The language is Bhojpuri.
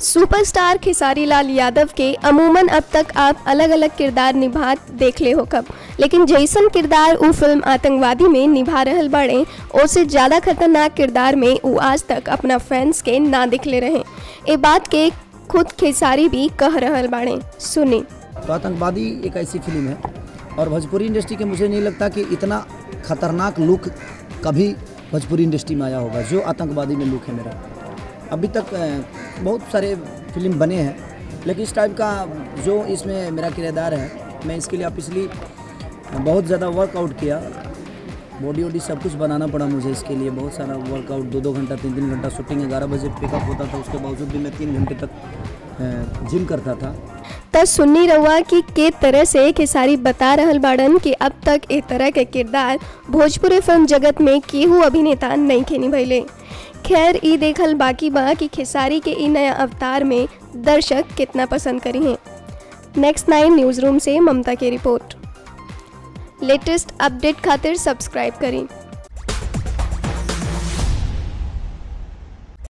सुपरस्टार खेसारी लाल यादव के अमूमन अब तक आप अलग अलग किरदार निभात देख ले हो कब, लेकिन जैसन किरदार वो फिल्म आतंकवादी में निभा रहल बाड़े उससे ज़्यादा खतरनाक किरदार में वो आज तक अपना फैंस के ना दिखले रहे। ये बात के खुद खेसारी भी कह रहल बाड़े, सुनी। तो आतंकवादी एक ऐसी फिल्म है और भोजपुरी इंडस्ट्री के मुझे नहीं लगता कि इतना खतरनाक लुक कभी भोजपुरी इंडस्ट्री में आया होगा जो आतंकवादी में लुक है मेरा। अभी तक बहुत सारे फिल्म बने हैं, लेकिन इस टाइप का जो इसमें मेरा किरदार है, मैं इसके लिए पिछली बहुत ज़्यादा वर्कआउट किया, बॉडी वॉडी सब कुछ बनाना पड़ा मुझे। इसके लिए बहुत सारा वर्कआउट, 2-2 घंटा 3-3 घंटा शूटिंग, 11 बजे पिकअप होता था, उसके बावजूद भी मैं 3 घंटे तक जिम करता था। तब सुननी रहुआ कि के तरह से खेसारी बता रहल बाड़न कि अब तक ए तरह के किरदार भोजपुरी फिल्म जगत में केहू अभिनेता नहीं खेनी भइले। खैर ई देखल बाकी बा कि खेसारी के ई नया अवतार में दर्शक कितना पसंद करी हैं। नेक्स्ट 9 न्यूज़ रूम से ममता की रिपोर्ट। लेटेस्ट अपडेट खातिर सब्सक्राइब करें।